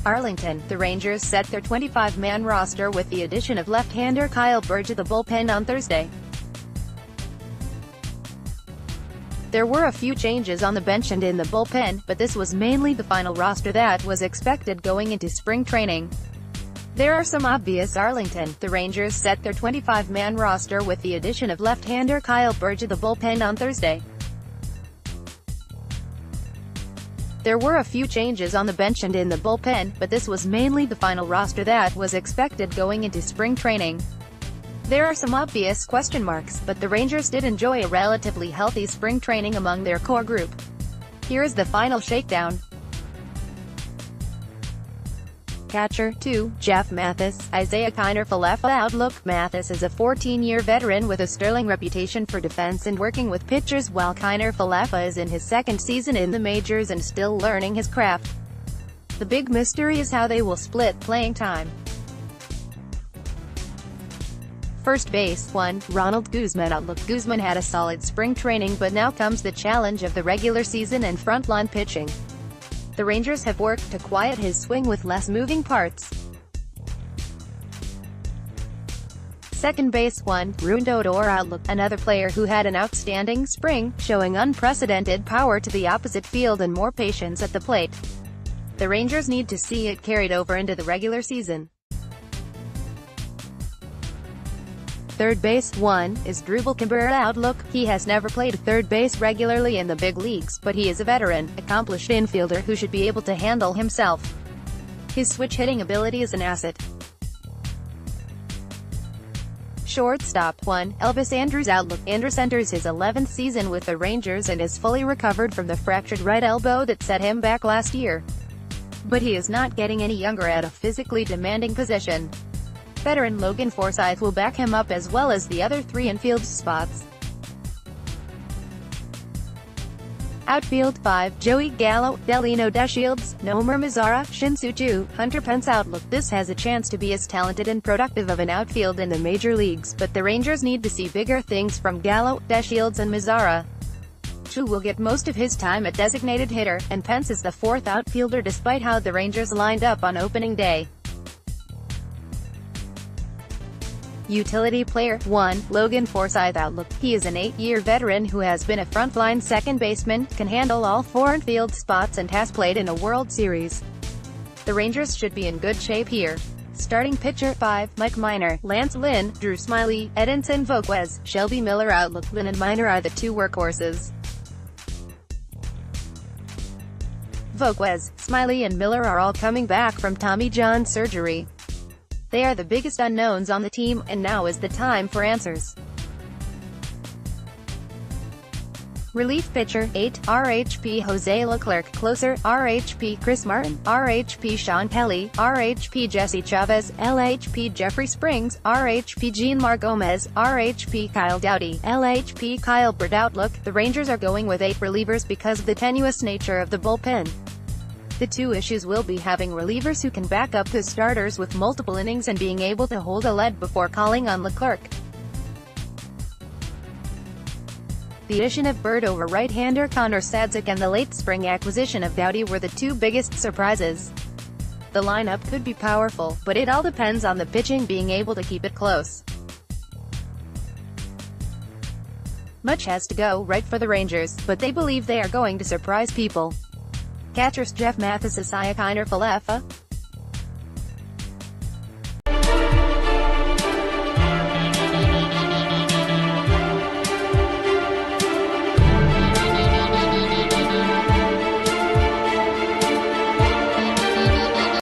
Arlington, the Rangers set their 25-man roster with the addition of left-hander Kyle Burge to the bullpen on Thursday. There were a few changes on the bench and in the bullpen, but this was mainly the final roster that was expected going into spring training. There are some obvious. Arlington, the Rangers set their 25-man roster with the addition of left-hander Kyle Burge to the bullpen on Thursday. There were a few changes on the bench and in the bullpen, but this was mainly the final roster that was expected going into spring training. There are some obvious question marks, but the Rangers did enjoy a relatively healthy spring training among their core group. Here is the final shakedown. Catcher, 2, Jeff Mathis, Isaiah Kiner-Falefa. Outlook: Mathis is a 14-year veteran with a sterling reputation for defense and working with pitchers, while Kiner-Falefa is in his second season in the majors and still learning his craft. The big mystery is how they will split playing time. First base, 1, Ronald Guzman. Outlook: Guzman had a solid spring training, but now comes the challenge of the regular season and frontline pitching. The Rangers have worked to quiet his swing with less moving parts. Second base, 1, Rougned Odor. Outlook: another player who had an outstanding spring, showing unprecedented power to the opposite field and more patience at the plate. The Rangers need to see it carried over into the regular season. Third base, 1, is Drupal Cabrera. Outlook: he has never played third base regularly in the big leagues, but he is a veteran, accomplished infielder who should be able to handle himself. His switch-hitting ability is an asset. Shortstop, 1, Elvis Andrus. Outlook: Andrus enters his 11th season with the Rangers and is fully recovered from the fractured right elbow that set him back last year. But he is not getting any younger at a physically demanding position. Veteran Logan Forsythe will back him up, as well as the other 3 infield spots. Outfield, 5, Joey Gallo, Delino DeShields, Nomar Mazara, Shin-Soo Choo, Hunter Pence. Outlook: this has a chance to be as talented and productive of an outfield in the major leagues, but the Rangers need to see bigger things from Gallo, DeShields and Mazara. Choo will get most of his time at designated hitter, and Pence is the 4th outfielder despite how the Rangers lined up on opening day. Utility player, 1, Logan Forsythe. Outlook: he is an 8-year veteran who has been a frontline second baseman, can handle all 4 infield spots and has played in a World Series. The Rangers should be in good shape here. Starting pitcher, 5, Mike Minor, Lance Lynn, Drew Smyly, Edinson Volquez, Shelby Miller. Outlook: Lynn and Minor are the 2 workhorses. Volquez, Smyly and Miller are all coming back from Tommy John surgery. They are the biggest unknowns on the team, and now is the time for answers. Relief pitcher, 8, RHP Jose Leclerc. Closer, RHP Chris Martin, RHP Sean Kelly, RHP Jesse Chavez, LHP Jeffrey Springs, RHP Jeanmar Gomez, RHP Kyle Dowdy, LHP Kyle Bird. Outlook: the Rangers are going with 8 relievers because of the tenuous nature of the bullpen. The 2 issues will be having relievers who can back up the starters with multiple innings and being able to hold a lead before calling on Leclerc. The addition of Bird over right-hander Connor Sadzik and the late spring acquisition of Dowdy were the 2 biggest surprises. The lineup could be powerful, but it all depends on the pitching being able to keep it close. Much has to go right for the Rangers, but they believe they are going to surprise people. Catchers: Jeff Mathis, Isaiah Kiner-Falefa.